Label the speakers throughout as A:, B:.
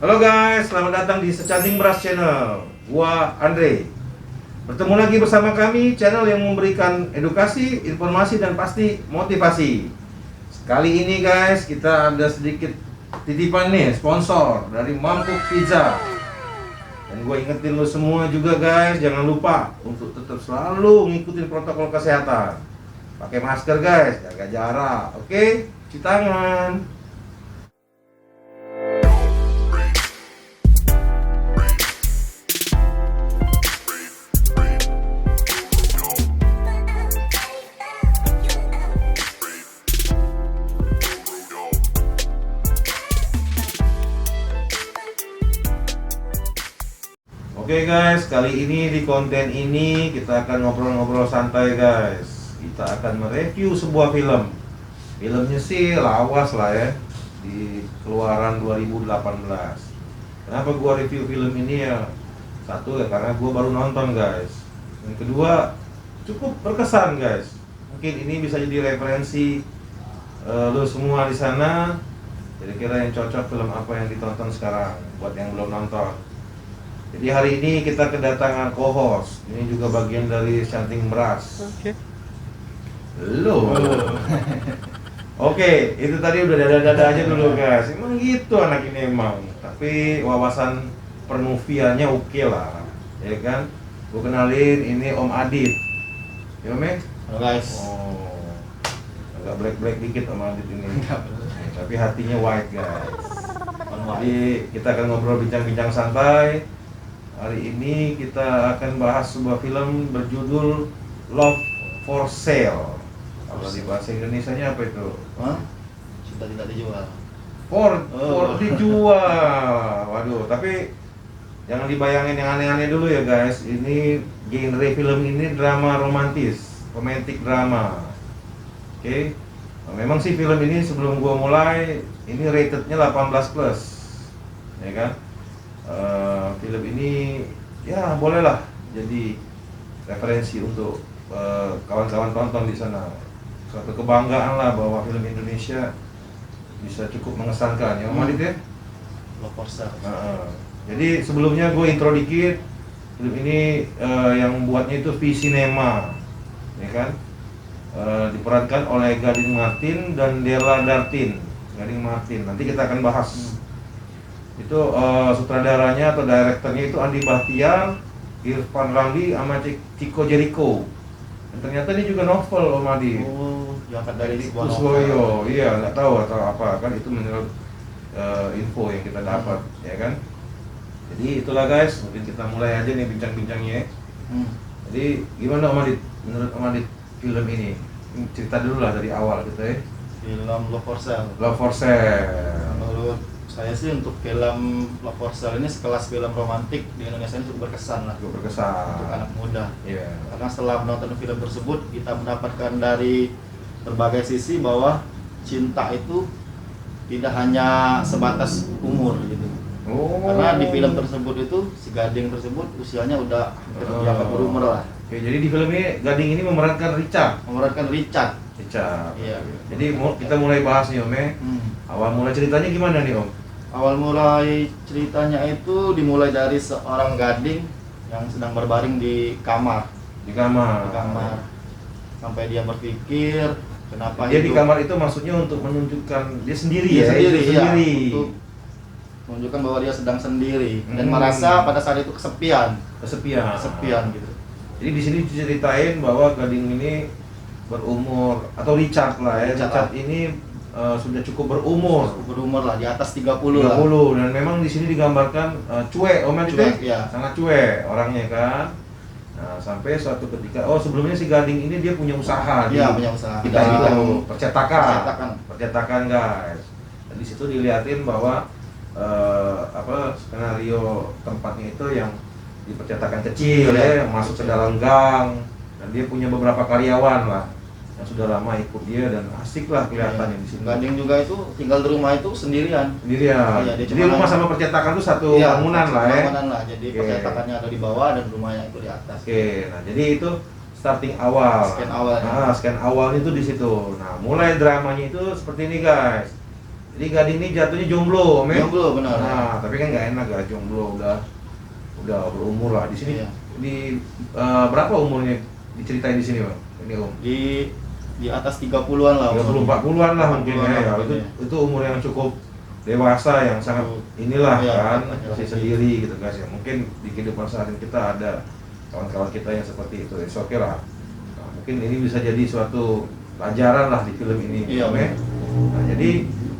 A: Halo guys, selamat datang di Secanting Beras Channel. Gua Andre. Bertemu lagi bersama kami, channel yang memberikan edukasi, informasi, dan pasti motivasi. Kali ini guys, kita ada sedikit titipan nih, sponsor dari Mangkuk Pizza. Dan gue ingetin lo semua juga guys, jangan lupa untuk tetap selalu ngikutin protokol kesehatan. Pakai masker guys, jaga jarak, oke? Cuci tangan. Oke guys, kali ini di konten ini kita akan ngobrol-ngobrol santai guys. Kita akan mereview sebuah film. Filmnya sih lawas lah ya, di keluaran 2018. Kenapa gua review film ini ya? Satu ya karena gua baru nonton guys. Yang kedua, cukup berkesan guys. Mungkin ini bisa jadi referensi lo semua di sana. Kira-kira yang cocok film apa yang ditonton sekarang buat yang belum nonton. Jadi hari ini kita kedatangan co-host. Ini juga bagian dari Secanting Beras.
B: Oke.
A: Lo. Oke, itu tadi udah dada-dada aja dulu guys. Emang gitu anak ini emang. Tapi wawasan permoviannya oke lah, ya kan? Gue kenalin ini Om Adit. Ya Om ya?
B: Halo guys.
A: Oh, agak black dikit Om Adit ini. Tapi hatinya white guys. Jadi kita akan ngobrol bincang-bincang santai. Hari ini kita akan bahas sebuah film berjudul Love for Sale. Kalau di bahasa Indonesianya apa itu?
B: Hah? Cinta tidak dijual.
A: For dijual. Waduh, tapi jangan dibayangin yang aneh-aneh dulu ya guys. Ini genre film ini drama romantis, romantic drama. Oke. Nah, memang sih film ini sebelum gua mulai ini ratednya 18 plus, ya kan? Film ini ya bolehlah jadi referensi untuk kawan-kawan tonton di sana. Suatu kebanggaan lah bahwa film Indonesia bisa cukup mengesankan ya Om Adit ya.
B: Love for Sale.
A: Jadi sebelumnya gue intro dikit. Film ini yang buatnya itu V Cinema, ya kan? Diperankan oleh Gading Martin dan Della Dartin. Gading Martin. Nanti kita akan bahas. Itu sutradaranya atau direkturnya itu Andi Bahtiar, Irfan Ramli, sama Chico Jericho. Dan ternyata ini juga novel Om Adi.
B: Oh, diangkat dari sebuah
A: Kuswoyo,
B: novel.
A: iya nggak tahu atau apa kan itu menurut info yang kita dapat, ya kan. Jadi itulah guys, mungkin kita mulai aja nih bincang-bincangnya. Jadi gimana Om Adit? Menurut Om Adit film ini? Cerita dulu lah dari awal gitu ya.
B: Film Love for Sale.
A: Love for Sale.
B: Menurut saya sih untuk film Love for Sale ini sekelas film romantik di Indonesia ini cukup berkesan lah.
A: Cukup berkesan.
B: Untuk anak muda.
A: Iya.
B: Karena setelah menonton film tersebut kita mendapatkan dari berbagai sisi bahwa cinta itu tidak hanya sebatas umur gitu.
A: Oh.
B: Karena di film tersebut itu si Gading tersebut usianya udah hampir dianggap berumur lah.
A: Oke, jadi di film ini Gading ini memerankan Richard.
B: Memerankan Richard.
A: Richard.
B: Iya.
A: Jadi kita mulai bahas nih Om ya. Awal mulai ceritanya gimana nih Om?
B: Awal mulai ceritanya itu dimulai dari seorang gading yang sedang berbaring di kamar.
A: Di kamar.
B: Sampai dia berpikir kenapa
A: Dia di
B: hidup.
A: kamar itu maksudnya untuk menunjukkan dia sendiri
B: Dia
A: ya.
B: sendiri,
A: itu
B: iya.
A: sendiri.
B: Untuk menunjukkan bahwa dia sedang sendiri dan merasa pada saat itu kesepian gitu.
A: Jadi di sini diceritain bahwa Gading ini berumur atau Richard lah ya. Richard ini sudah cukup berumur
B: Lah di atas 30 lah.
A: dan memang di sini digambarkan cuek Om Adit
B: Cuek, ya.
A: sangat cuek orangnya kan. Nah, sampai suatu ketika sebelumnya si Gading ini dia punya usaha
B: Punya usaha.
A: kita itu
B: Percetakan.
A: percetakan guys. Dan di situ dilihatin bahwa skenario tempatnya itu yang di percetakan kecil ya, yang masuk ke dalam gang, dan dia punya beberapa karyawan lah yang sudah lama ikut dia dan asik lah kelihatannya di sini.
B: Gading juga itu tinggal di rumah itu sendirian.
A: Iya, jadi rumah sama percetakan itu satu bangunan lah ya.
B: Bangunan lah. Jadi percetakannya ada di bawah dan rumahnya itu di atas.
A: Oke, nah jadi itu starting awal.
B: Scan awalnya.
A: Nah, scan awalnya itu di situ. Nah, mulai dramanya itu seperti ini guys. Jadi Gading ini jatuhnya jomblo, Om ya?
B: Jomblo benar.
A: Nah, tapi kan nggak enak ya jomblo udah berumur lah di sini.
B: Iya.
A: Di berapa umurnya diceritain di sini, Bang? Ini Om.
B: Di atas 30-an lah.
A: 30 40-an lah mungkin
B: 40-an
A: ya.
B: mungkin ya.
A: Itu umur yang cukup dewasa yang sangat inilah
B: Iya,
A: kan
B: laki-laki.
A: masih sendiri gitu guys ya. Mungkin di kehidupan sehari kita ada kawan-kawan kita yang seperti itu. It's okay lah. Nah, mungkin ini bisa jadi suatu pelajaran lah di film ini.
B: Iya,
A: Om ya. Nah, jadi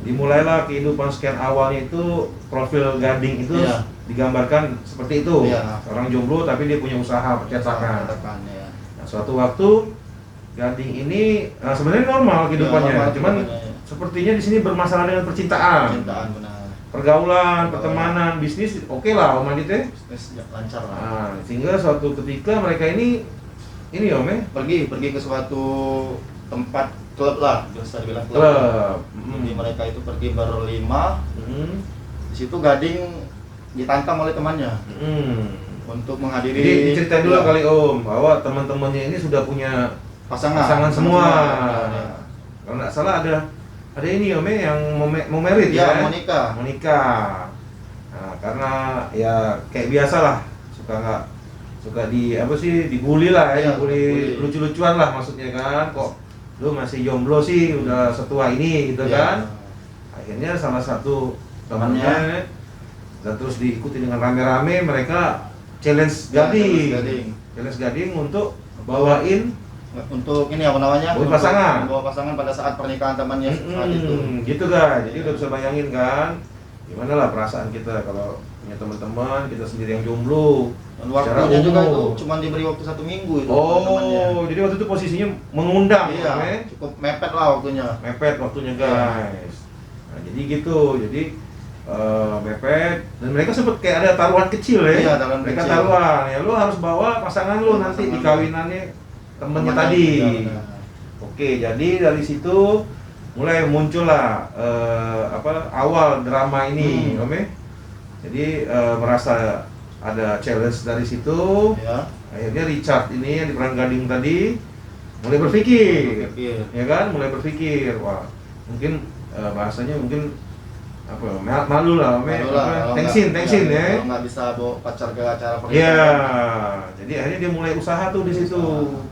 A: dimulailah kehidupan sekian awalnya itu profil Gading itu
B: Iya.
A: digambarkan seperti itu.
B: Iya.
A: Orang jomblo tapi dia punya usaha percetakan.
B: Ya.
A: Nah, suatu waktu Gading ini sebenarnya normal kehidupannya,
B: normal
A: cuman
B: kehidupannya, ya.
A: Sepertinya di sini bermasalah dengan percintaan,
B: Cintaan benar.
A: pergaulan, pertemanan, bisnis, oke lah Om Adit ya.
B: Bisnis lancar lah.
A: Nah, sehingga suatu ketika mereka ini Om ya,
B: Pergi ke suatu tempat klub lah, bisa dibilang klub.
A: klub.
B: Jadi mereka itu pergi berlima.
A: Hmm.
B: Di situ Gading ditantang oleh temannya
A: Hmm.
B: untuk menghadiri.
A: Jadi diceritain dulu
B: ya,
A: kali Om bahwa teman-temannya ini sudah punya
B: pasangan
A: semua.
B: Ya.
A: Kalau nggak salah ada ini Om ya yang mau merit
B: Ya,
A: ya.
B: mau nikah.
A: Nah, karena ya kayak biasa lah, suka dibully lah ya,
B: Iya,
A: dibully
B: dibully.
A: lucu-lucuan lah maksudnya kan. Kok lu masih jomblo sih udah setua ini gitu
B: Ya.
A: kan. Akhirnya salah satu temannya dan terus diikuti dengan rame-rame mereka challenge
B: Ya,
A: Gading. Challenge Gading untuk bawain
B: Untuk ini apa namanya?
A: Bawa pasangan.
B: Membawa pasangan pada saat pernikahan temannya saat itu.
A: gitu guys. Jadi udah bisa bayangin kan gimana lah perasaan kita kalau punya teman-teman, kita sendiri yang jomblo.
B: Dan
A: Secara
B: waktunya juga
A: umum.
B: itu cuma diberi waktu 1 minggu itu temannya.
A: Oh, jadi waktu itu posisinya mengundang,
B: Iya,
A: oke?
B: cukup mepet lah waktunya.
A: Mepet waktunya
B: Iya.
A: guys. Nah, jadi gitu, jadi mepet dan mereka sempet kayak ada taruhan kecil ya.
B: Iya, taruhan
A: mereka
B: kecil.
A: taruhan ya, lu harus bawa pasangan lu
B: Iya,
A: nanti
B: pasangan
A: di
B: lu.
A: kawinannya temennya
B: Temannya,
A: tadi.
B: iya, benar.
A: Oke, jadi dari situ mulai muncullah awal drama ini, Om ya. Jadi merasa ada challenge dari situ.
B: Ya.
A: Akhirnya Richard ini yang diperan Gading tadi mulai berpikir,
B: Berpikir.
A: ya kan, mulai berpikir, wah mungkin bahasanya mungkin malu lah,
B: Malu lah, kalau
A: tengsin
B: nggak-
A: ya.
B: iya, kalau nggak bisa bawa pacar ke acara
A: Ya,
B: pernikahan.
A: jadi akhirnya dia mulai usaha tuh di situ.
B: Usaha.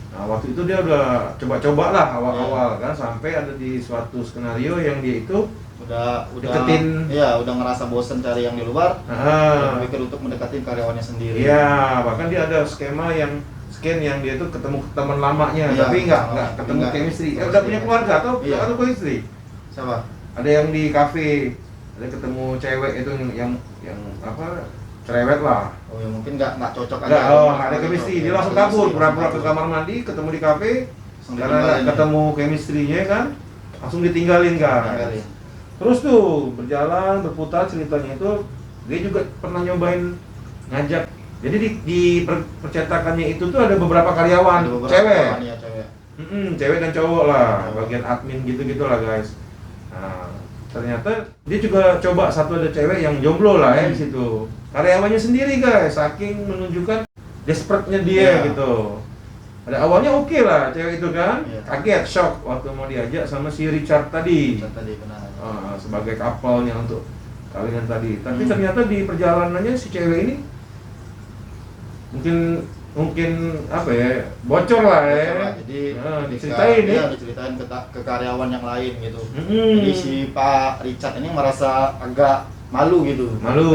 A: Nah, waktu itu dia udah coba-coba lah awal-awal kan, sampai ada di suatu skenario yang dia itu
B: Udah
A: Deketin.
B: Iya, udah ngerasa bosen cari yang di luar.
A: ah,
B: Dia berpikir untuk mendekati karyawannya sendiri.
A: iya, bahkan dia ada skema yang dia tuh ketemu teman lamanya,
B: Iya,
A: tapi nggak ketemu
B: nggak.
A: chemistry. Udah punya keluarga atau
B: Iya.
A: atau istri?
B: Siapa?
A: Ada yang di kafe, ada ketemu cewek itu yang cerewet lah.
B: Oh ya mungkin nggak cocok
A: Nggak
B: aja.
A: ada chemistry, dia langsung kabur, pura-pura ke kamar mandi, ketemu di kafe,
B: Langsung
A: karena nggak
B: ditinggalin.
A: ketemu chemistry-nya kan, langsung ditinggalin kan.
B: Tinggalin.
A: Terus tuh berjalan berputar ceritanya itu, dia juga pernah nyobain ngajak. Jadi di percetakannya itu tuh ada beberapa karyawan,
B: Ada beberapa
A: cewek.
B: kawan, iya, cewek.
A: Cewek dan cowok lah,
B: Cowok.
A: bagian admin gitu-gitu lah guys. Nah, ternyata dia juga coba satu ada cewek yang jomblo lah ya di situ. Karyawannya sendiri guys, saking menunjukkan desperate-nya dia
B: Iya.
A: gitu. Pada awalnya oke lah cewek itu kan,
B: Iya.
A: kaget, shock waktu mau diajak sama si Richard tadi.
B: Tadi benar.
A: Sebagai couple-nya untuk kawinan tadi. Tapi
B: Hmm.
A: ternyata di perjalanannya si cewek ini mungkin apa ya, bocor lah ya.
B: Coba, jadi
A: diceritain ya.
B: diceritain ke karyawan yang lain gitu.
A: Mm-mm.
B: Jadi si Pak Richard ini merasa agak malu gitu.
A: Malu,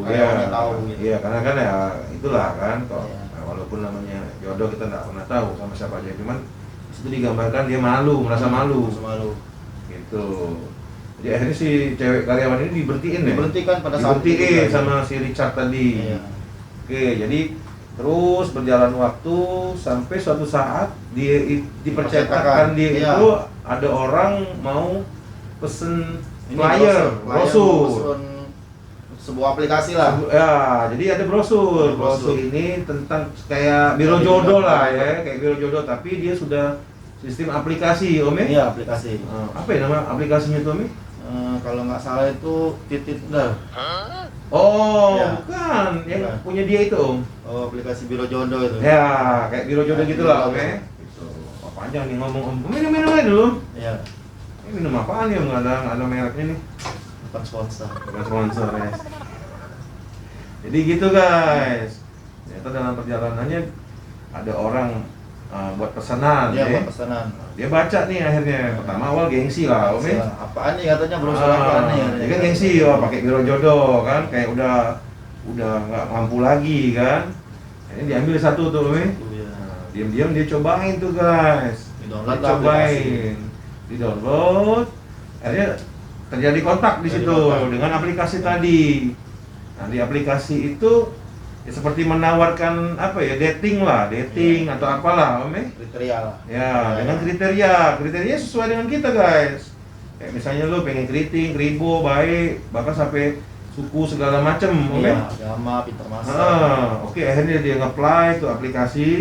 B: Karyawannya tahu gitu.
A: Iya, karena kan ya itulah kan, kok
B: Iya.
A: walaupun namanya jodoh kita nggak pernah tahu sama siapa aja, cuman di situ digambarkan dia malu, merasa malu,
B: Merasa malu.
A: gitu. Jadi akhirnya si cewek karyawan ini diberhentiin ya.
B: Diberhentikan pada saat
A: Diberhentiin
B: itu.
A: sama si Richard tadi.
B: Iya.
A: Oke, jadi terus berjalan waktu sampai suatu saat dia di percetakan dia
B: Iya.
A: itu ada orang mau pesen
B: Ini
A: flyer, brosur.
B: Sebuah aplikasi lah.
A: Ya, jadi ada brosur.
B: Ada brosur.
A: Brosur ini tentang kayak biro jodoh lah ya, kayak biro jodoh tapi dia sudah sistem aplikasi, Om ya?
B: Iya, aplikasi.
A: Apa ya nama aplikasinya tuh, Om ya?
B: Kalau nggak salah itu Tinder.
A: Oh,
B: Ya.
A: bukan, yang
B: Bukan.
A: punya dia itu, Om.
B: Oh, aplikasi biro jodoh itu.
A: Ya, kayak biro jodoh
B: Kayak
A: gitu
B: biro
A: lah, Om
B: jodoh.
A: ya. Gitu. Oh, panjang nih ngomong, Om. Minum aja dulu.
B: Iya.
A: Ini minum apaan ya? Nggak ada mereknya nih.
B: Bukan sponsor.
A: Bukan sponsor ya. Jadi gitu guys. Ternyata dalam perjalanannya ada orang buat pesanan.
B: Dia
A: ya.
B: buat pesanan.
A: Dia baca nih akhirnya. Pertama awal gengsi lah, Om. Ya.
B: Apaan nih katanya brosur apaan nih?
A: Dia kan gengsi, pakai biro jodoh kan, kayak udah nggak mampu lagi kan. Ini diambil satu tuh, Om.
B: Iya.
A: Diam-diam dia cobain tuh guys.
B: Di-download
A: Dia cobain, di-download. Akhirnya terjadi kontak di situ dengan aplikasi tadi. Nah di aplikasi itu ya seperti menawarkan apa ya, dating atau apalah, Om.
B: Kriteria lah.
A: Ya, dengan kriteria sesuai dengan kita guys. Kayak misalnya lu pengen keriting, kribo, baik, bahkan sampai suku segala macem, Om.
B: Iya, agama, pintar masak.
A: Oke, akhirnya dia nge-apply tuh aplikasi.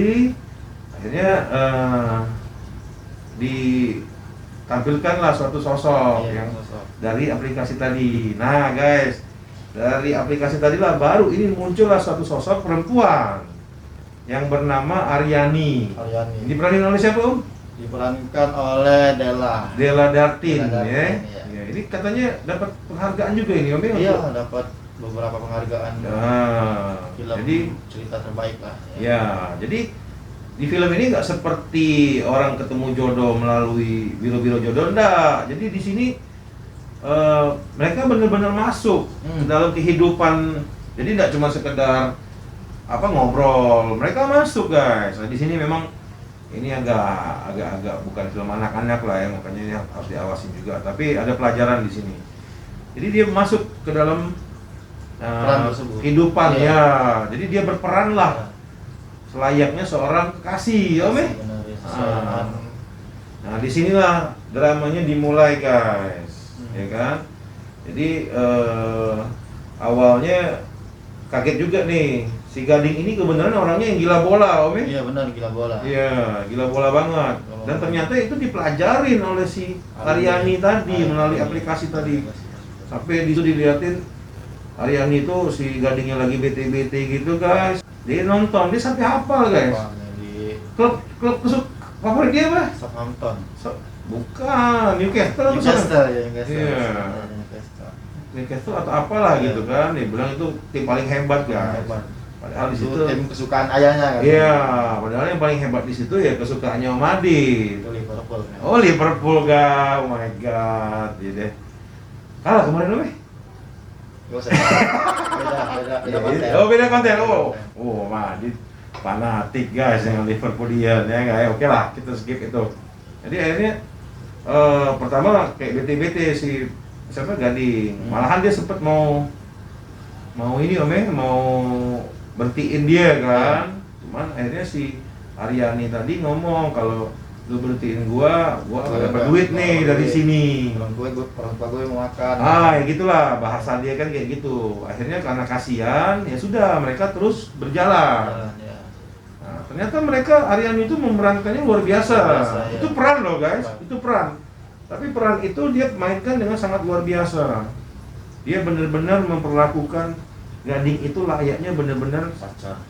A: Akhirnya ditampilkanlah suatu sosok
B: Iya,
A: yang
B: sosok.
A: dari aplikasi tadi. Nah guys, dari aplikasi tadi lah baru ini muncullah suatu sosok perempuan yang bernama Aryani.
B: Aryani.
A: Diperanin oleh siapa, Om?
B: Diperankan oleh
A: Della Dartin,
B: Della Dartin,
A: ya.
B: iya.
A: Ya, ini katanya dapat penghargaan juga ini, Om. Ya,
B: Iya,
A: untuk-
B: dapat beberapa penghargaan.
A: Nah,
B: Film
A: jadi
B: cerita terbaik lah.
A: ya, jadi di film ini nggak seperti orang ketemu jodoh melalui biro-biro jodoh, enggak. Jadi di sini mereka benar-benar masuk ke dalam kehidupan. Jadi tidak cuma sekedar apa ngobrol, mereka masuk guys. Nah, di sini memang ini agak bukan film anak-anak lah ya, makanya ini harus diawasin juga. Tapi ada pelajaran di sini. Jadi dia masuk ke dalam
B: Peran tersebut.
A: kehidupan
B: Iya.
A: ya. Jadi dia berperan lah selayaknya seorang kekasih, Om.
B: Benar, ya, sesuai dengan
A: Nah, disinilah dramanya dimulai, guys. Ya kan? Jadi awalnya kaget juga nih. Si Gading ini kebenaran orangnya yang gila bola, Om.
B: Iya benar, gila bola.
A: Iya, gila bola banget. Dan ternyata itu dipelajarin oleh si Aryani tadi melalui aplikasi tadi. Sampai di situ diliatin Aryani itu si Gadingnya lagi bete-bete gitu, guys. Dia nonton, dia sampai hafal, guys.
B: Di
A: Klub favorit dia apa?
B: Southampton.
A: Bukan, Newcastle.
B: Newcastle ya, Newcastle.
A: Iya.
B: Newcastle.
A: Newcastle atau apalah
B: Iya.
A: gitu kan. Dia bilang itu tim paling hebat, guys.
B: Hebat.
A: Padahal di
B: Itu
A: situ
B: tim kesukaan ayahnya kan.
A: iya, padahal yang paling hebat di situ ya kesukaannya Om Adit.
B: Itu Liverpool. Kan?
A: Oh, Liverpool, ga. Oh my god. Iya deh. Kalah kemarin, Om.
B: Gak usah. Beda konten.
A: Oh, beda konten. Oh, Om Adit fanatik, guys, dengan Liverpoolian ya, guys. Oke lah, kita skip itu. Jadi akhirnya pertama kayak bete-bete si siapa Gading. Malahan dia sempet mau ini, Om, mau berhentiin dia kan. Cuman akhirnya si Aryani tadi ngomong kalau lu berhentiin gua gak dapat duit nih dari sini.
B: Orang tua gue mau makan.
A: Ya gitulah bahasa dia kan kayak gitu. Akhirnya karena kasihan ya sudah mereka terus berjalan.
B: Ya.
A: Nah, ternyata mereka Aryani itu memerankannya luar biasa.
B: Luar biasa, ya.
A: Itu peran loh, guys.
B: Peran.
A: Itu peran. Tapi peran itu dia mainkan dengan sangat luar biasa. Dia benar-benar memperlakukan Gading itu layaknya benar-benar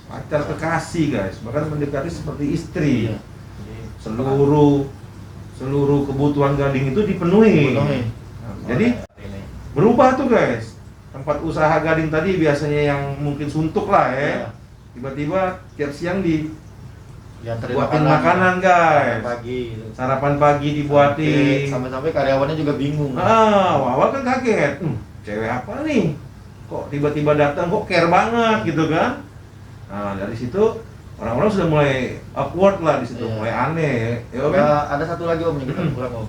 A: pacar kekasih, guys. Bahkan mendekati seperti istri.
B: Iya.
A: Seluruh kebutuhan Gading itu dipenuhi. Nah, jadi berubah tuh, guys. Tempat usaha Gading tadi biasanya yang mungkin suntuk lah ya.
B: Iya.
A: Tiba-tiba tiap siang
B: Dianterin
A: buatin makanan, guys.
B: pagi.
A: Sarapan pagi dibuatin.
B: Sampai karyawannya juga bingung.
A: Awal kan kaget. Cewek apa nih? Kok tiba-tiba datang, kok care banget gitu kan? Nah, dari situ orang-orang sudah mulai upward lah di situ,
B: Iya.
A: mulai aneh. Ya, Om. Ya?
B: Ada satu lagi Om yang kita kurang Om.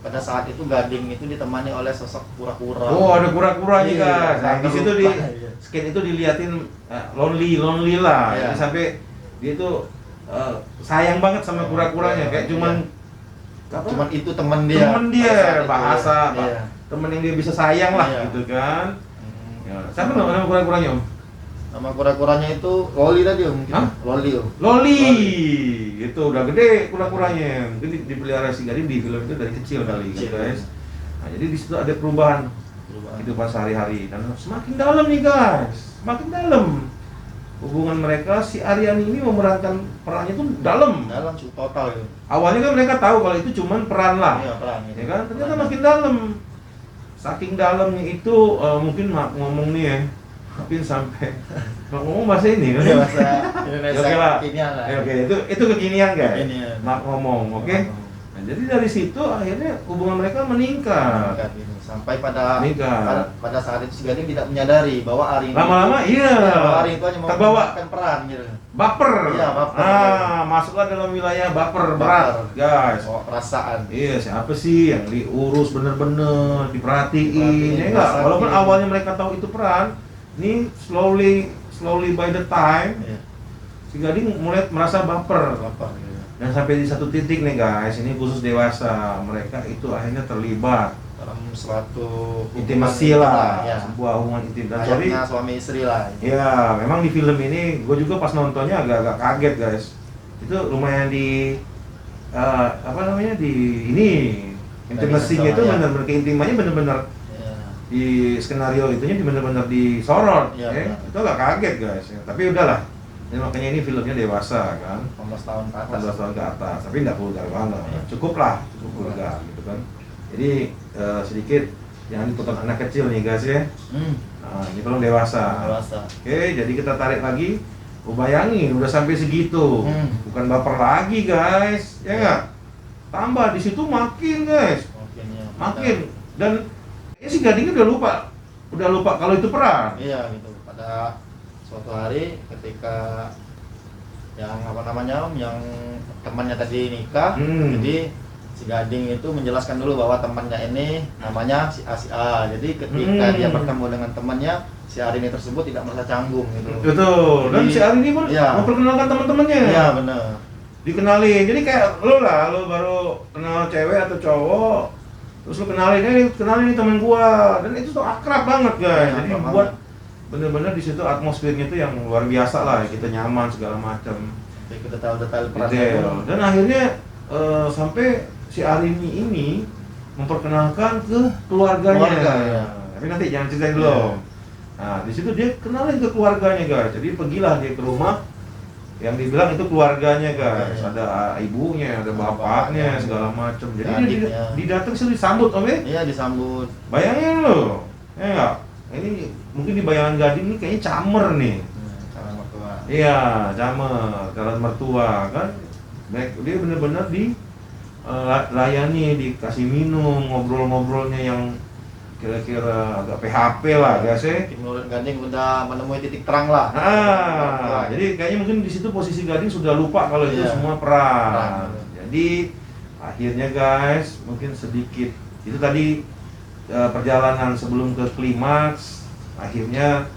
B: Pada saat itu Gading itu ditemani oleh sosok kura-kura.
A: Oh, ada kura-kuranya,
B: Iya,
A: guys. Nah, di situ di
B: iya.
A: skin itu diliatin lonely lah.
B: Iya.
A: Jadi sampai dia tuh sayang banget sama kura-kuranya, kayak cuman
B: Cuman itu teman dia.
A: temen
B: pada
A: dia
B: saat itu.
A: bahasa
B: Iya.
A: temen yang dia bisa sayang lah
B: Iya.
A: gitu kan. Ya. Siapa nama kura-kuranya, Om?
B: Nama kura-kuranya itu Loli tadi Om. Mungkin.
A: Hah?
B: Loli Om.
A: Loli. Itu udah gede kura-kuranya. Mungkin dipelihara si Gading di film itu dari kecil kali
B: Kecil.
A: guys. Nah, jadi di situ ada perubahan kehidupan sehari-hari dan semakin dalam nih, guys. Semakin dalam. hubungan mereka, si Aryani ini memerankan perannya tuh dalam.
B: Dalam total itu.
A: Awalnya kan mereka tahu kalau itu cuman peran lah,
B: Iya, peran gitu.
A: ya kan? Ternyata makin dalam. Saking dalamnya itu mungkin Mak ngomong nih ya, mungkin sampai Mak ngomong bahasa ini kan?
B: Iya, bahasa Indonesia
A: Oke lah.
B: kekinian lah.
A: Ya, oke, itu kekinian guys.
B: Kekinian.
A: Mak ngomong, oke? Nah, jadi dari situ akhirnya hubungan mereka meningkat.
B: Meningkat gitu. Sampai pada
A: Meningkat.
B: pada saat itu si Gading tidak menyadari bahwa Arin
A: Lama-lama iya.
B: bahwa Arin itu hanya
A: Terbawa
B: memainkan peran gitu.
A: baper.
B: Iya, baper.
A: Masuklah dalam wilayah baper berat, guys.
B: Bawa perasaan.
A: Iya, siapa sih yang diurus bener-bener, diperhatiin,
B: Diperhatiin,
A: ya enggak?
B: diperhatiin.
A: Walaupun awalnya mereka tahu itu peran, ini slowly by the time,
B: Iya.
A: si Gading mulai merasa baper.
B: Baper gitu.
A: Dan sampai di satu titik nih guys, ini khusus dewasa, mereka itu akhirnya terlibat
B: Dalam suatu
A: intimasi
B: hubungan
A: lah,
B: ya.
A: sebuah hubungan intim. Dan sorry,
B: Layaknya suami istri lah.
A: ya memang di film ini gue juga pas nontonnya agak-agak kaget guys. Itu lumayan di apa namanya di ini intimasinya itu
B: ya.
A: benar-benar keintimannya benar-benar
B: Iya.
A: di skenario itunya benar-benar disorot,
B: Iya,
A: ya.
B: benar.
A: Itu agak kaget guys. Ya. Tapi udahlah, ya, makanya ini filmnya dewasa kan.
B: 18 tahun ke atas.
A: 18 tahun ke atas, tapi nggak vulgar banget.
B: Iya.
A: Cukup vulgar gitu kan. Jadi sedikit jangan ditonton anak kecil nih guys ya. Nah, ini film dewasa.
B: Dewasa.
A: Oke, jadi kita tarik lagi. Oh, bayangin udah sampai segitu. Bukan baper lagi guys, ya nggak? Tambah di situ makin guys,
B: Mungkin ya.
A: makin. Dan ini si Gading udah lupa kalau itu peran.
B: Iya gitu. Pada suatu hari ketika yang yang temannya tadi nikah, jadi si Gading itu menjelaskan dulu bahwa temannya ini namanya si A. Jadi ketika dia bertemu dengan temannya, si Arini tersebut tidak merasa canggung gitu.
A: Betul. Dan
B: Jadi,
A: si Arini pun
B: iya.
A: memperkenalkan teman-temannya.
B: Iya benar.
A: Dikenalin. Jadi kayak lo baru kenal cewek atau cowok, terus lo kenalin nih teman gua, dan itu tuh akrab banget guys.
B: Ya,
A: Jadi
B: akrab
A: buat bener-bener di situ atmosfernya itu yang luar biasa lah, kita nyaman segala macam.
B: Jadi detail-detail peran
A: Detail. Dan akhirnya sampai si Arini ini memperkenalkan ke keluarganya.
B: Keluarga, ya.
A: Tapi nanti jangan ceritain dulu.
B: Ya.
A: Nah, di situ dia kenalin ke keluarganya guys. Jadi pergilah dia ke rumah yang dibilang itu keluarganya guys.
B: Ya.
A: Ada ibunya, ada bapaknya, segala macam. Jadi dia
B: Adiknya.
A: didatang sih disambut om ya.
B: Iya disambut.
A: Bayangin lo, ya enggak? Ini mungkin di bayangan Gading ini kayaknya camer nih.
B: Calon mertua.
A: Iya, camer, calon mertua kan. Baik, dia benar-benar layani, dikasih minum, ngobrol-ngobrolnya yang kira-kira agak PHP lah guys ya.
B: Menurut Gading udah menemui titik terang lah.
A: Jadi kayaknya mungkin di situ posisi Gading sudah lupa kalau itu
B: Iya.
A: semua peran.
B: Peran.
A: Jadi akhirnya guys, mungkin sedikit itu tadi perjalanan sebelum ke klimaks. Akhirnya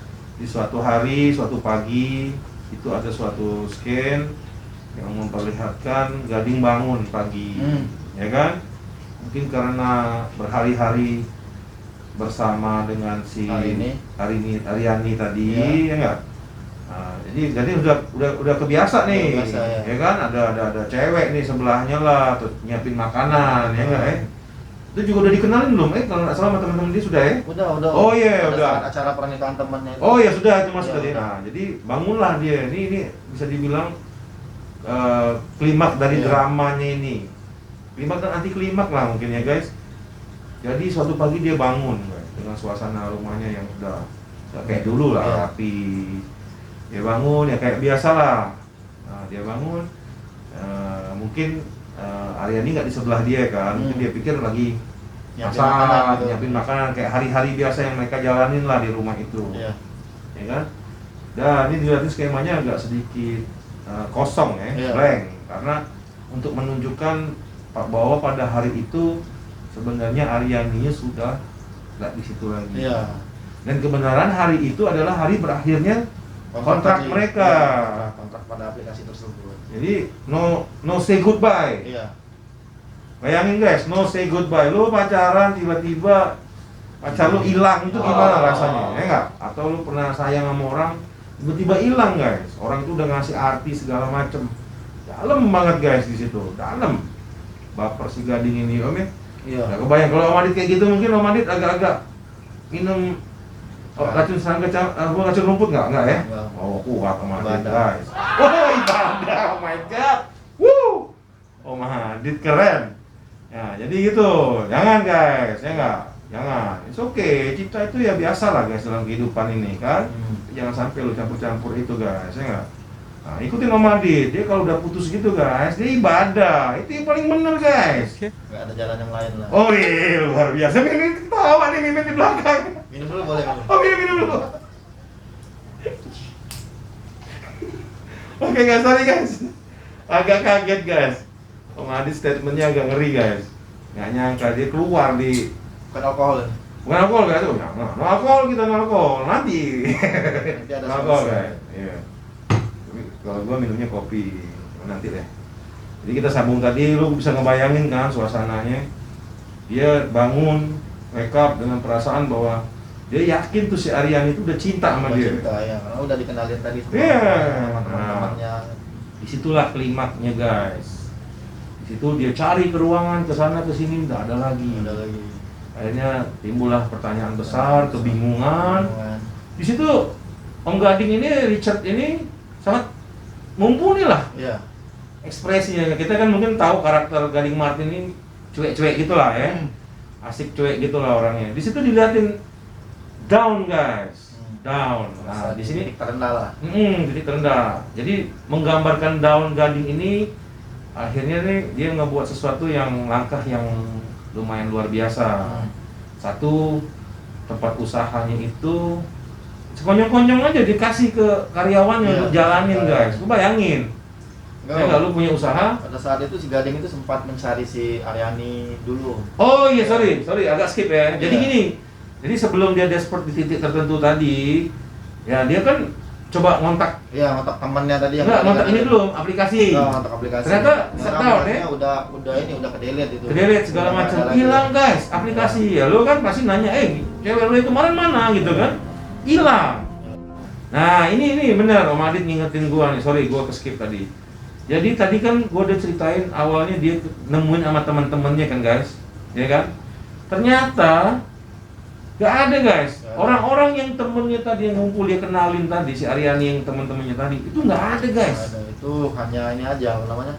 A: di suatu hari, suatu pagi itu ada suatu scan yang memperlihatkan Gading bangun pagi, ya kan? Mungkin karena berhari-hari bersama dengan si Aryani tadi, ya enggak? Nah, jadi udah kebiasa nih,
B: Kebiasa, ya.
A: ya kan? Ada cewek nih sebelahnya lah, tuh nyiapin makanan, ya enggak? Itu juga udah dikenalin belum? Kalau nggak salah sama teman-teman dia sudah ya?
B: Udah.
A: Oh iya,
B: Pada
A: udah.
B: saat acara pernikahan temannya itu.
A: Oh ya sudah, itu masuk
B: Iya,
A: tadi.
B: udah.
A: Nah, jadi bangunlah dia. Ini bisa dibilang klimaks dari
B: Iya.
A: dramanya ini. Klimaks dan anti klimaks lah mungkin ya guys. Jadi suatu pagi dia bangun guys, dengan suasana rumahnya yang udah kayak dulu lah,
B: Iya.
A: rapi. Dia bangun ya kayak biasa lah. Nah, dia bangun mungkin Aryani nggak di sebelah dia kan, mungkin dia pikir lagi
B: Nyiapin makanan gitu.
A: nyiapin makanan kayak hari-hari biasa yang mereka jalanin lah di rumah itu.
B: Iya.
A: Ya kan? Dan ini dilihatin skemanya agak sedikit kosong ya,
B: Iya.
A: blank, karena untuk menunjukkan bahwa pada hari itu sebenarnya Aryani sudah nggak di situ lagi.
B: Iya.
A: Dan kebenaran hari itu adalah hari berakhirnya kontrak
B: tadi.
A: mereka.
B: Iya, kontrak pada aplikasi tersebut.
A: Jadi no say goodbye.
B: Iya.
A: Bayangin guys, no say goodbye. Lu pacaran tiba-tiba pacar lu hilang, itu gimana rasanya? Ya enggak? Atau lu pernah sayang sama orang tiba-tiba hilang guys. Orang itu udah ngasih arti segala macem. Dalam banget guys di situ, dalam. Baper si Gading ini om ya.
B: Iya.
A: Nggak kebayang kalau Om Adit kayak gitu, mungkin Om Adit agak-agak minum Oh, racun serangga, racun rumput nggak ya?
B: Enggak.
A: Oh, kuat Om Adit,
B: Ibadah.
A: guys. Oh, ibadah, oh my god. Woo, Om Adit keren. Ya, jadi gitu. Jangan guys, ya nggak? Jangan. It's okay. Cinta itu ya biasa lah guys dalam kehidupan ini kan. Jangan sampai lu campur-campur itu guys, ya nggak? Nah, ikutin Om Adit. Dia kalau udah putus gitu guys, dia ibadah. Itu yang paling bener guys.
B: Nggak ada jalan yang lain lah.
A: Oh iya, luar biasa. Mimin ketawa nih, Mimin di belakang.
B: Minum dulu boleh minum.
A: Oh, minum dulu. Oke guys, sorry guys. Agak kaget guys. Om Adit statementnya agak ngeri guys. Nggak nyangka dia keluar di...
B: Bukan alkohol.
A: Bukan alkohol guys, tuh. No alkohol, kita no alkohol. Nanti.
B: Nanti ada
A: No alkohol
B: sponsor.
A: guys. Iya. Tapi kalau gua minumnya kopi. Nanti deh. Jadi kita sambung tadi, lu bisa ngebayangin kan suasananya. Dia bangun, wake up dengan perasaan bahwa dia yakin tuh si Aryan itu udah cinta sama dia.
B: Cinta ya, karena udah dikenalin tadi sama
A: Iya.
B: teman-temannya.
A: Disitulah klimaknya guys. Disitu dia cari ke ruangan, ke sana ke sini, nggak ada lagi.
B: Ada lagi.
A: Akhirnya timbullah pertanyaan besar, kebingungan. Di situ Om Gading ini, Richard ini sangat mumpuni lah
B: Iya.
A: ekspresinya. Kita kan mungkin tahu karakter Gading Martin ini cuek-cuek gitulah ya, asik cuek gitulah orangnya. Di situ dilihatin down guys, down. Nah di sini
B: titik terendah lah.
A: titik terendah. Jadi menggambarkan down Gading ini, akhirnya nih dia ngebuat sesuatu yang langkah yang lumayan luar biasa. Satu, tempat usahanya itu sekonyong-konyong aja dikasih ke karyawannya
B: Iya.
A: untuk jalanin guys. Lu bayangin, ya nggak, lu punya usaha.
B: Pada saat itu si Gading itu sempat mencari si Aryani dulu.
A: Oh iya, sorry agak skip ya. Jadi
B: Iya.
A: gini, jadi sebelum dia desperate di titik tertentu tadi, ya dia kan coba ngontak.
B: Iya, ngontak temannya tadi yang
A: Enggak, ngontak ini dulu, aplikasi.
B: ngontak aplikasi.
A: Ternyata
B: Karena
A: shutdown ya.
B: aplikasinya udah ke-delete itu.
A: Kedelete segala
B: Udah nggak
A: macam
B: ada lagi.
A: hilang guys aplikasi. Ya lu kan pasti nanya, cewek lu yang kemarin mana gitu kan? Hilang. Nah ini benar Om Adit ngingetin gua nih, sorry gua ke skip tadi. Jadi tadi kan gua udah ceritain awalnya dia nemuin sama teman-temannya kan guys, ya kan? Ternyata gak ada guys.
B: Gak ada.
A: Orang-orang yang temennya tadi yang ngumpul dia kenalin tadi si Aryani yang teman-temannya tadi itu nggak ada guys.
B: Nggak ada. Itu hanya ini aja apa namanya?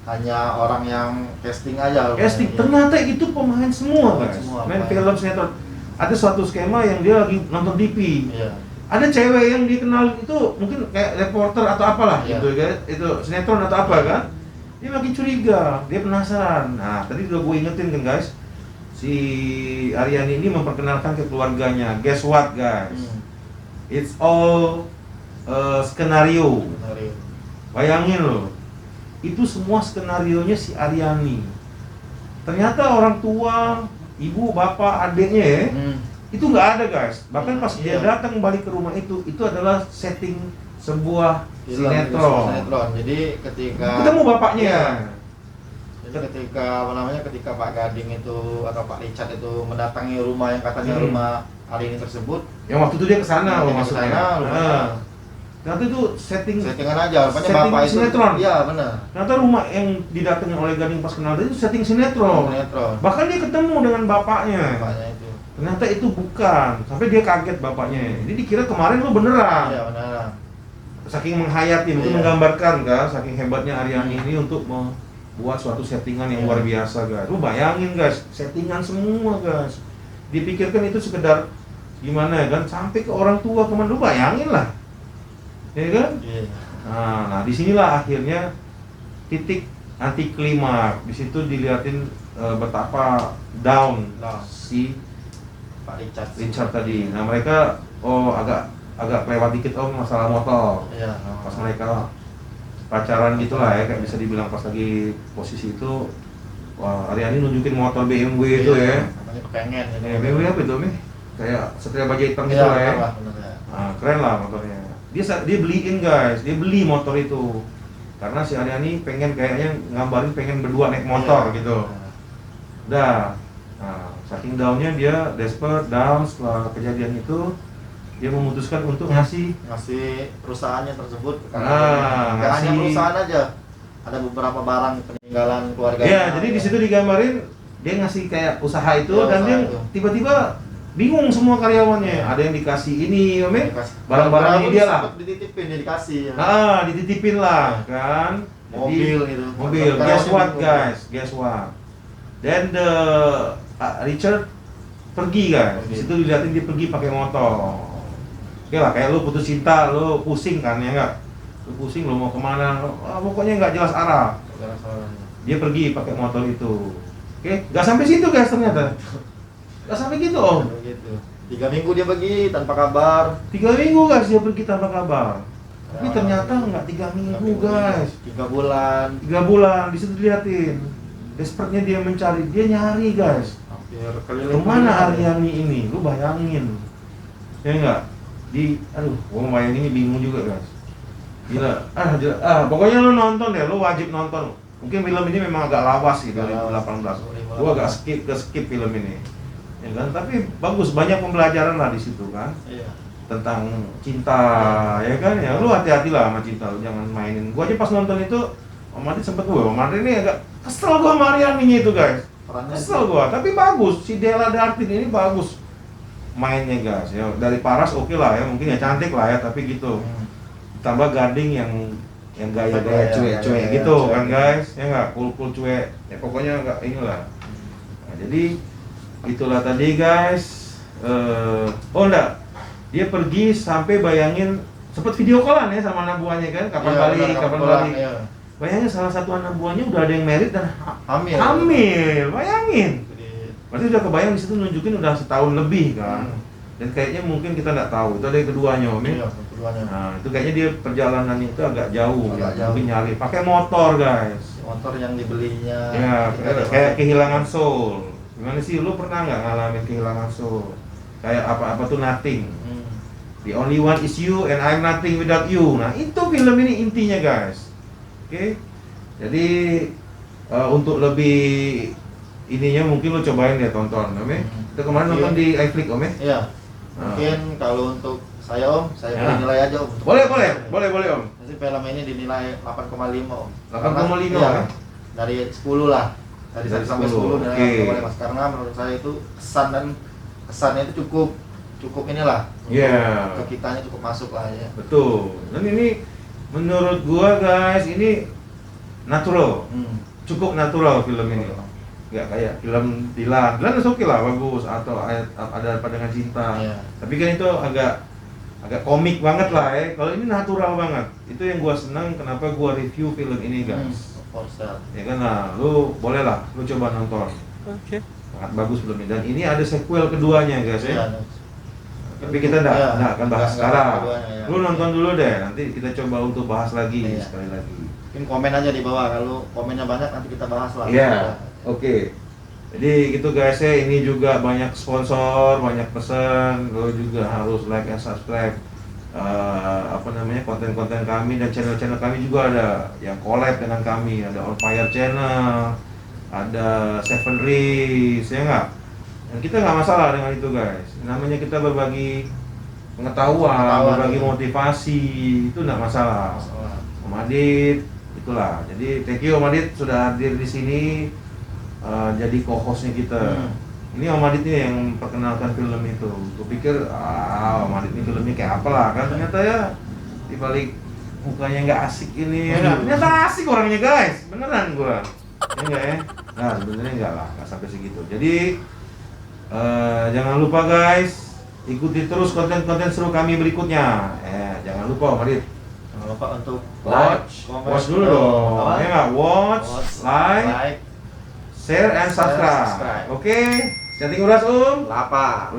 B: Hanya orang yang casting aja.
A: Casting
B: Iya.
A: ternyata itu pemain semua
B: Pemain
A: guys.
B: semua,
A: Main
B: pemain.
A: film sinetron. Ada suatu skema yang dia lagi nonton TV.
B: Iya.
A: Ada cewek yang dikenal itu mungkin kayak reporter atau apalah
B: Iya.
A: gitu kan, itu sinetron atau apa kan, dia makin curiga, dia penasaran. Nah tadi udah gue ingetin kan guys, si Aryani ini memperkenalkan ke keluarganya. Guess what guys, it's all skenario.
B: Benar, iya.
A: Bayangin loh, itu semua skenarionya si Aryani. Ternyata orang tua, ibu, bapak, adiknya ya, itu nggak ada guys. Bahkan pas dia
B: Iya.
A: datang balik ke rumah itu adalah setting sebuah
B: Film,
A: sinetron.
B: Jadi ketika
A: Ketemu bapaknya.
B: Iya. Jadi ketika ketika Pak Gading itu atau Pak Richard itu mendatangi rumah yang katanya rumah Aryani tersebut,
A: Yang waktu itu dia kesana loh
B: dia
A: maksudnya.
B: kesana,
A: Nah, ternyata itu settingan
B: aja, rupanya
A: Setting
B: bapak itu.
A: sinetron.
B: Iya benar.
A: Ternyata rumah yang didatangi oleh Gading pas kenal itu setting sinetron.
B: Sinetron.
A: Bahkan dia ketemu dengan bapaknya.
B: Bapaknya itu.
A: Ternyata itu bukan. Sampai dia kaget bapaknya. Jadi dikira kemarin lu beneran.
B: Iya benar.
A: Saking menghayati, mungkin
B: Iya.
A: menggambarkan kan, saking hebatnya Aryani ini untuk membuat suatu settingan yang
B: Iya.
A: luar biasa guys. Lu bayangin guys, settingan semua guys. Dipikirkan itu sekedar gimana ya kan, sampai ke orang tua kemana, lu bayangin lah, ya kan?
B: Iya.
A: Nah disinilah akhirnya titik anti klimaks. Di situ dilihatin betapa down
B: Nah,
A: si
B: Pak Richard.
A: Richard tadi. Nah mereka agak kelewat dikit masalah motor.
B: Iya.
A: Pas mereka pacaran gitulah ya, kayak bisa dibilang pas lagi posisi itu, wah Aryani nunjukin motor BMW itu ya.
B: Namanya kepengen gitu.
A: BMW apa itu Mi? Kayak Satria Baja Hitam gitu
B: Iya,
A: lah ya.
B: benar ya.
A: Nah, keren lah motornya. Dia beliin guys, dia beli motor itu karena si Aryani pengen kayaknya ngabarin pengen berdua naik motor
B: Iya.
A: gitu. Udah. Nah, saking downnya dia desperate down setelah kejadian itu, dia memutuskan untuk ngasih
B: perusahaannya tersebut.
A: Nah,
B: Nggak hanya
A: ngasih-
B: perusahaan aja, ada beberapa barang peninggalan keluarga.
A: ya, jadi di situ digambarin dia ngasih kayak usaha itu
B: Ya,
A: dan
B: usaha
A: dia
B: itu.
A: tiba-tiba bingung semua karyawannya. Ada yang dikasih ini, Om, barang-barangnya dia lah.
B: Dititipin, dia dikasih ya.
A: Dititipin lah, kan.
B: Mobil gitu.
A: Mobil. Guess what, guys? Guess what? Then the Richard pergi, guys. Di situ dilihatin dia pergi pakai motor. Oke lah, kayak lu putus cinta, lu pusing kan ya enggak? Lu pusing, lu mau kemana? Pokoknya nggak jelas arah. Dia pergi pakai motor itu. Oke, nggak sampai situ guys ternyata. Nggak sampai gitu Om.
B: Gitu. 3 minggu dia pergi tanpa kabar.
A: 3 minggu guys dia pergi tanpa kabar. Tapi ternyata nggak 3 minggu guys.
B: 3 bulan.
A: 3 bulan di situ dilihatin. Desperate-nya dia mencari, dia nyari guys.
B: Hampir keliling.
A: Kemana Aryani ini? Lu bayangin. Ya enggak? Gua bayangin ini bingung juga guys. Gila. Pokoknya lu nonton deh, lu wajib nonton. Mungkin film ini memang agak lawas gitu 2018. Gua agak skip film ini. Ya kan? Tapi bagus, banyak pembelajaran lah di situ kan.
B: Iya.
A: Tentang cinta, ya kan? Ya lu hati-hatilah sama cinta, lu jangan mainin. Gua aja pas nonton itu, Om Adit sempet Om Adit ini agak kesel gua sama Aryani itu guys. Kesel gua, tapi bagus. Si Della Dartin ini bagus mainnya guys. Ya dari Paras oke lah ya, mungkin ya cantik lah ya, tapi gitu. Tambah Gading yang gaya-gaya cuek-cuek gitu kan guys, ya nggak, cool cuek, ya pokoknya nggak inilah. Nah, jadi itulah tadi guys. Enggak, dia pergi sampai bayangin sempet video callan ya sama anak buahnya kan, kapan balik. Iya. Bayangin salah satu anak buahnya udah ada yang married dan hamil, bayangin. Berarti udah kebayang di situ nunjukin udah setahun lebih kan. Dan kayaknya mungkin kita nggak tahu, itu ada yang keduanya Om.
B: Iya, keduanya.
A: Nah, itu kayaknya dia perjalanan itu agak jauh, mungkin nyari pakai motor guys.
B: Motor yang dibelinya.
A: Ya, kayak kehilangan soul. Gimana sih, lu pernah nggak ngalamin kehilangan soul? Kayak apa tuh nothing. The only one is you and I'm nothing without you. Nah, itu film ini intinya guys. Oke. Jadi untuk lebih ininya mungkin lu cobain ya tonton, Om. Kita kemarin nonton di iFlix Om.
B: Iya. Mungkin kalau untuk saya Om, saya beri nilai aja Om.
A: Boleh Om.
B: Nanti film ini dinilai 8,5 Om.
A: 8,5
B: ya? Dari 10 lah. Dari 1 sampai 10
A: okay.
B: Mas, karena menurut saya itu kesannya itu cukup inilah.
A: Iya.
B: Ke kitanya cukup masuk lah ya.
A: Betul. Dan ini menurut gua guys, ini natural. Cukup natural film ini. Nggak kayak film Dilan oke lah, bagus, atau ada apa dengan cinta.
B: Yeah.
A: Tapi kan itu agak komik banget lah ya. Kalau ini natural banget. Itu yang gua senang kenapa gua review film ini guys. Ya kan, nah, lu boleh lah, lu coba nonton.
C: Oke.
A: Sangat bagus film ini. Dan ini ada sequel keduanya guys ya. Tapi kita nggak akan bahas sekarang.
B: Ya.
A: Lu nonton dulu deh, nanti kita coba untuk bahas lagi sekali lagi.
B: Mungkin komen aja di bawah, kalau komennya banyak nanti kita bahas lah.
A: Iya. Oke. Jadi gitu guys ya, ini juga banyak sponsor, banyak pesan, lo juga harus like and subscribe konten-konten kami, dan channel-channel kami juga ada yang collab dengan kami, ada On Fire Channel, ada Seven Race, ya nggak? Dan kita nggak masalah dengan itu guys, namanya kita berbagi pengetahuan, berbagi motivasi, itu nggak masalah. Om Adit, itulah. Jadi thank you Om Adit sudah hadir di sini. Jadi co-hostnya kita. Ini Om Adit nih yang perkenalkan film itu. Gue pikir, Om Adit ini filmnya kayak apa lah kan, ternyata ya dibalik mukanya nggak asik ini, ya ternyata asik orangnya guys, beneran gua. Ya enggak ya? Nah sebenarnya enggak lah, nggak sampai segitu. Jadi jangan lupa guys, ikuti terus konten-konten seru kami berikutnya. Jangan lupa Om Adit.
B: Jangan lupa untuk
A: watch dulu dong. Ya nggak, watch, like, share and subscribe. Oke, setting uras Lapa.